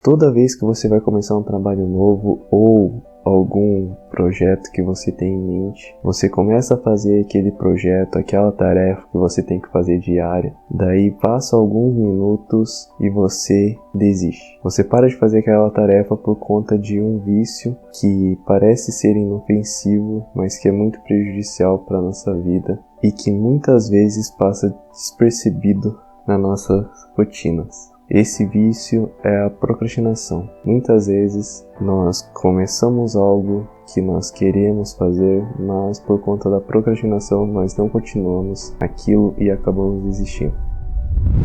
Toda vez que você vai começar um trabalho novo ou algum projeto que você tem em mente, você começa a fazer aquele projeto, aquela tarefa que você tem que fazer diária, daí passa alguns minutos e você desiste. Você para de fazer aquela tarefa por conta de um vício que parece ser inofensivo, mas que é muito prejudicial para a nossa vida e que muitas vezes passa despercebido nas nossas rotinas. Esse vício é a procrastinação. Muitas vezes nós começamos algo que nós queremos fazer, mas por conta da procrastinação nós não continuamos aquilo e acabamos desistindo.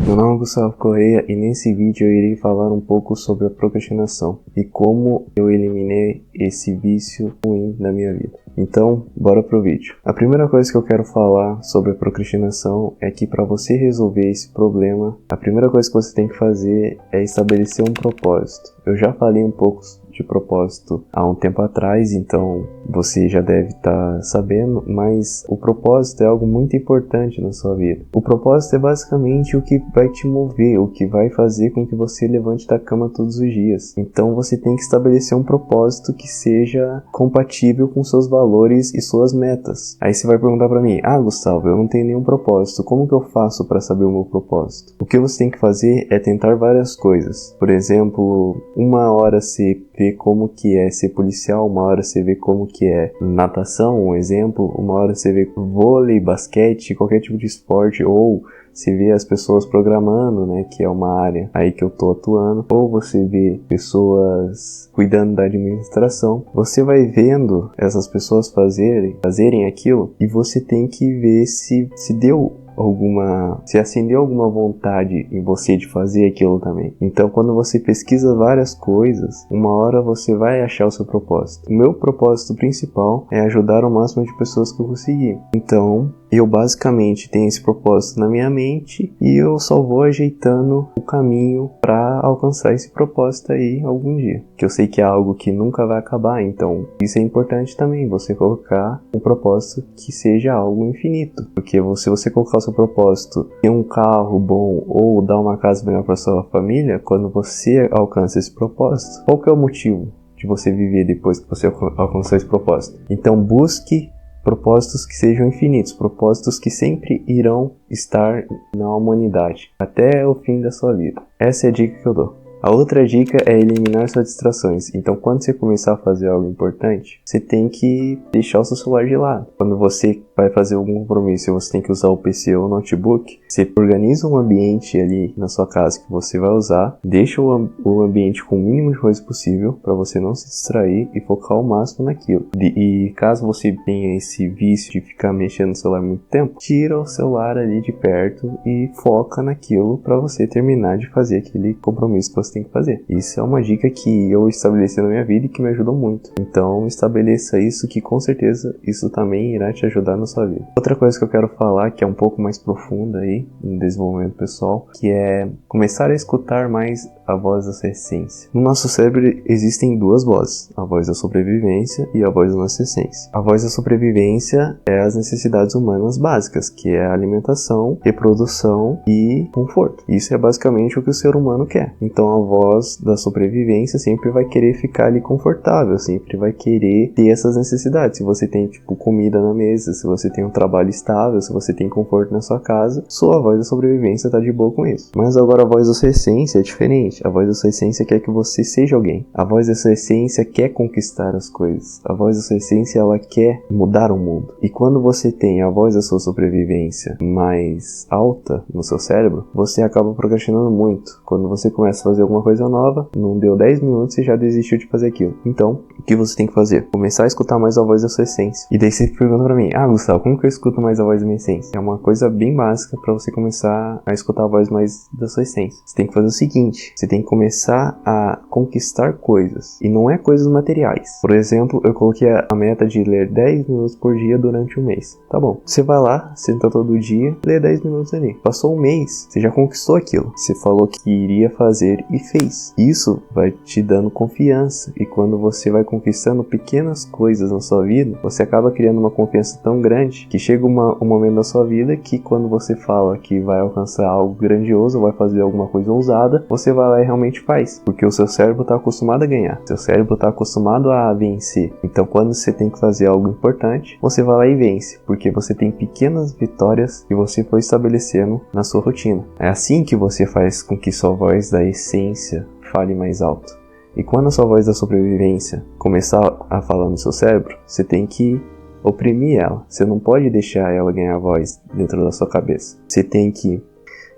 Meu nome é Gustavo Correia e nesse vídeo eu irei falar um pouco sobre a procrastinação e como eu eliminei esse vício ruim da minha vida. Então, bora pro vídeo. A primeira coisa que eu quero falar sobre a procrastinação é que para você resolver esse problema, a primeira coisa que você tem que fazer é estabelecer um propósito. Eu já falei um pouco de propósito há um tempo atrás, então você já deve estar sabendo, mas o propósito é algo muito importante na sua vida. O propósito é basicamente o que vai te mover, o que vai fazer com que você levante da cama todos os dias. Então você tem que estabelecer um propósito que seja compatível com seus valores e suas metas. Aí você vai perguntar para mim: Gustavo, eu não tenho nenhum propósito, como que eu faço para saber o meu propósito? O que você tem que fazer é tentar várias coisas. Por exemplo, uma hora você vê como que é ser policial, uma hora você vê como que é natação, um exemplo, uma hora você vê vôlei, basquete, qualquer tipo de esporte, ou você vê as pessoas programando, né, que é uma área aí que eu tô atuando, ou você vê pessoas cuidando da administração. Você vai vendo essas pessoas fazerem aquilo e você tem que ver se acendeu alguma vontade em você de fazer aquilo também. Então, quando você pesquisa várias coisas, uma hora você vai achar o seu propósito. O meu propósito principal é ajudar o máximo de pessoas que eu conseguir. Então, eu basicamente tenho esse propósito na minha mente e eu só vou ajeitando o caminho para alcançar esse propósito aí algum dia. Que eu sei que é algo que nunca vai acabar, então isso é importante também, você colocar um propósito que seja algo infinito. Porque se você colocar o seu propósito, ter um carro bom ou dar uma casa melhor para sua família, quando você alcança esse propósito, qual que é o motivo de você viver depois que você alcançou esse propósito? Então busque propósitos que sejam infinitos, propósitos que sempre irão estar na humanidade, até o fim da sua vida. Essa é a dica que eu dou. A outra dica é eliminar suas distrações. Então, quando você começar a fazer algo importante, você tem que deixar o seu celular de lado. Quando você vai fazer algum compromisso e você tem que usar o PC ou o notebook, você organiza um ambiente ali na sua casa que você vai usar, deixa o ambiente com o mínimo de coisa possível para você não se distrair e focar ao máximo naquilo. E caso você tenha esse vício de ficar mexendo no celular muito tempo, tira o celular ali de perto e foca naquilo para você terminar de fazer aquele compromisso que você tem que fazer. Isso é uma dica que eu estabeleci na minha vida e que me ajudou muito. Então estabeleça isso, que com certeza isso também irá te ajudar na sua vida. Outra coisa que eu quero falar, que é um pouco mais profunda aí no desenvolvimento pessoal, que é começar a escutar mais a voz da sua essência. No nosso cérebro existem duas vozes, a voz da sobrevivência e a voz da nossa essência. A voz da sobrevivência é as necessidades humanas básicas, que é a alimentação, reprodução e conforto. Isso é basicamente o que o ser humano quer. Então a voz da sobrevivência sempre vai querer ficar ali confortável, sempre vai querer ter essas necessidades. Se você tem comida na mesa, se você tem um trabalho estável, se você tem conforto na sua casa, sua voz da sobrevivência tá de boa com isso. Mas agora a voz da sua essência é diferente. A voz da sua essência quer que você seja alguém. A voz da sua essência quer conquistar as coisas. A voz da sua essência, ela quer mudar o mundo. E quando você tem a voz da sua sobrevivência mais alta no seu cérebro, você acaba procrastinando muito. Quando você começa a fazer alguma coisa nova, não deu 10 minutos e já desistiu de fazer aquilo. Então, o que você tem que fazer? Começar a escutar mais a voz da sua essência. E daí você pergunta pra mim: Gustavo, como que eu escuto mais a voz da minha essência? É uma coisa bem básica pra você começar a escutar a voz mais da sua essência. Você tem que fazer o seguinte: você tem que começar a conquistar coisas. E não é coisas materiais. Por exemplo, eu coloquei a meta de ler 10 minutos por dia durante um mês. Tá bom. Você vai lá, senta todo dia, lê 10 minutos ali. Passou um mês, você já conquistou aquilo. Você falou que iria fazer e e fez. Isso vai te dando confiança, e quando você vai conquistando pequenas coisas na sua vida, você acaba criando uma confiança tão grande que chega um momento da sua vida que quando você fala que vai alcançar algo grandioso, vai fazer alguma coisa ousada, você vai lá e realmente faz, porque o seu cérebro está acostumado a ganhar, seu cérebro está acostumado a vencer. Então quando você tem que fazer algo importante, você vai lá e vence, porque você tem pequenas vitórias que você foi estabelecendo na sua rotina. É assim que você faz com que sua voz da essência fale mais alto. E quando a sua voz da sobrevivência começar a falar no seu cérebro, você tem que oprimir ela. Você não pode deixar ela ganhar voz dentro da sua cabeça. Você tem que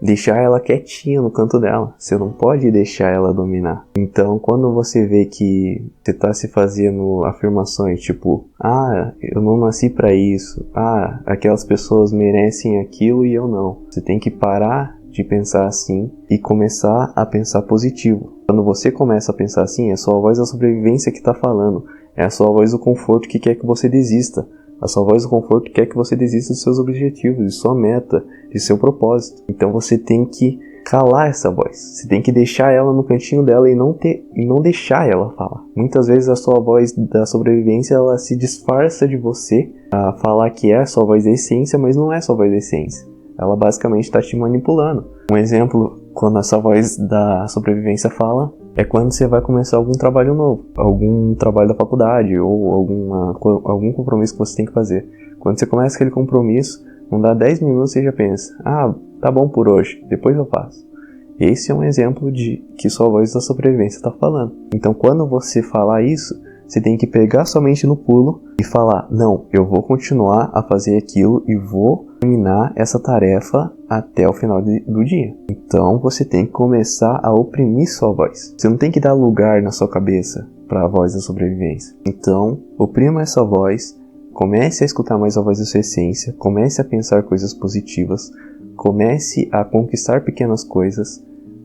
deixar ela quietinha no canto dela. Você não pode deixar ela dominar. Então, quando você vê que você está se fazendo afirmações tipo: ah, eu não nasci para isso. Ah, aquelas pessoas merecem aquilo e eu não. Você tem que parar de pensar assim e começar a pensar positivo. Quando você começa a pensar assim, é a sua voz da sobrevivência que está falando. É a sua voz do conforto que quer que você desista. A sua voz do conforto quer que você desista dos seus objetivos, de sua meta, de seu propósito. Então você tem que calar essa voz. Você tem que deixar ela no cantinho dela e não deixar ela falar. Muitas vezes a sua voz da sobrevivência ela se disfarça de você a falar que é a sua voz da essência, mas não é a sua voz da essência. Ela basicamente está te manipulando. Um exemplo, quando essa voz da sobrevivência fala, é quando você vai começar algum trabalho novo, algum trabalho da faculdade ou algum compromisso que você tem que fazer. Quando você começa aquele compromisso, não dá 10 minutos você já pensa: ah, tá bom por hoje, depois eu faço. Esse é um exemplo de que sua voz da sobrevivência está falando. Então quando você falar isso, você tem que pegar sua mente no pulo e falar: não, eu vou continuar a fazer aquilo e vou terminar essa tarefa até o final do dia. Então você tem que começar a oprimir sua voz. Você não tem que dar lugar na sua cabeça para a voz da sobrevivência. Então oprima essa voz, comece a escutar mais a voz da sua essência, comece a pensar coisas positivas, comece a conquistar pequenas coisas,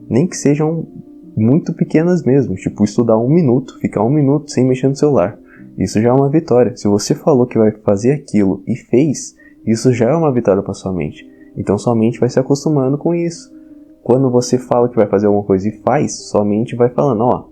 nem que sejam muito pequenas mesmo, tipo estudar 1 minuto, ficar 1 minuto sem mexer no celular. Isso já é uma vitória. Se você falou que vai fazer aquilo e fez, isso já é uma vitória para sua mente. Então sua mente vai se acostumando com isso. Quando você fala que vai fazer alguma coisa e faz, sua mente vai falando: ó,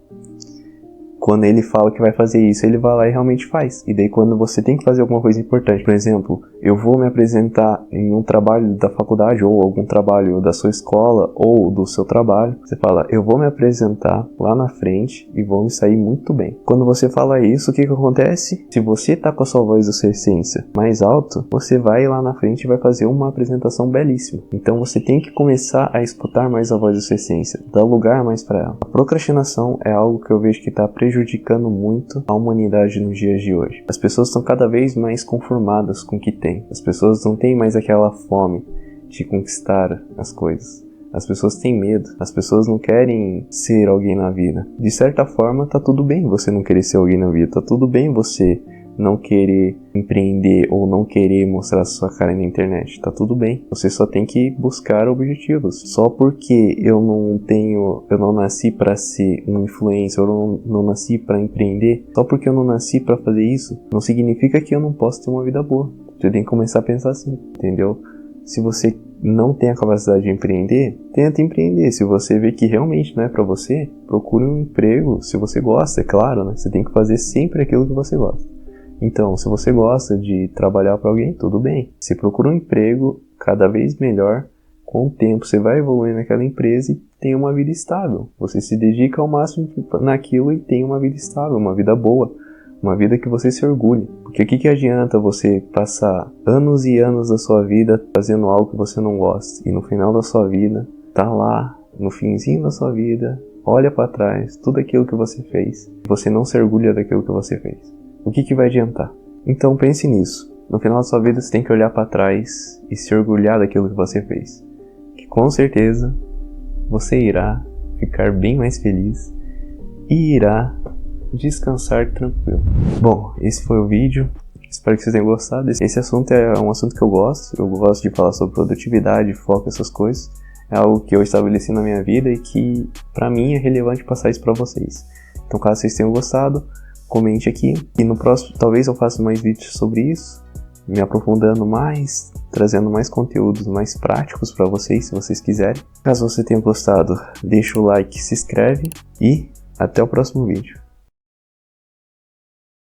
quando ele fala que vai fazer isso, ele vai lá e realmente faz. E daí quando você tem que fazer alguma coisa importante, por exemplo, eu vou me apresentar em um trabalho da faculdade, ou algum trabalho da sua escola, ou do seu trabalho, você fala: eu vou me apresentar lá na frente e vou me sair muito bem. Quando você fala isso, o que acontece? Se você tá com a sua voz da sua essência mais alto, você vai lá na frente e vai fazer uma apresentação belíssima. Então você tem que começar a escutar mais a voz da sua essência, dar lugar mais para ela. A procrastinação é algo que eu vejo que está prejudicando muito a humanidade nos dias de hoje. As pessoas estão cada vez mais conformadas com o que têm. As pessoas não têm mais aquela fome de conquistar as coisas. As pessoas têm medo. As pessoas não querem ser alguém na vida. De certa forma, tá tudo bem você não querer ser alguém na vida. Tá tudo bem você não querer empreender ou não querer mostrar sua cara na internet. Tá tudo bem. Você só tem que buscar objetivos. Só porque eu não nasci para ser um influencer, eu não nasci para empreender, só porque eu não nasci para fazer isso, não significa que eu não posso ter uma vida boa. Você tem que começar a pensar assim, entendeu? Se você não tem a capacidade de empreender, tenta empreender. Se você vê que realmente não é para você, procure um emprego, se você gosta, é claro, né? Você tem que fazer sempre aquilo que você gosta. Então, se você gosta de trabalhar para alguém, tudo bem. Você procura um emprego cada vez melhor. Com o tempo, você vai evoluir naquela empresa e tem uma vida estável. Você se dedica ao máximo naquilo e tem uma vida estável, uma vida boa. Uma vida que você se orgulhe. Porque o que adianta você passar anos e anos da sua vida fazendo algo que você não gosta, e no final da sua vida, tá lá, no finzinho da sua vida, olha para trás, tudo aquilo que você fez, e você não se orgulha daquilo que você fez. O que vai adiantar? Então pense nisso. No final da sua vida você tem que olhar para trás e se orgulhar daquilo que você fez. Que com certeza você irá ficar bem mais feliz e irá descansar tranquilo. Bom, esse foi o vídeo. Espero que vocês tenham gostado. Esse assunto é um assunto que eu gosto. Eu gosto de falar sobre produtividade, foco, essas coisas. É algo que eu estabeleci na minha vida e que para mim é relevante passar isso para vocês. Então caso vocês tenham gostado, comente aqui, e no próximo talvez eu faça mais vídeos sobre isso, me aprofundando mais, trazendo mais conteúdos mais práticos para vocês, se vocês quiserem. Caso você tenha gostado, deixa o like, se inscreve e até o próximo vídeo.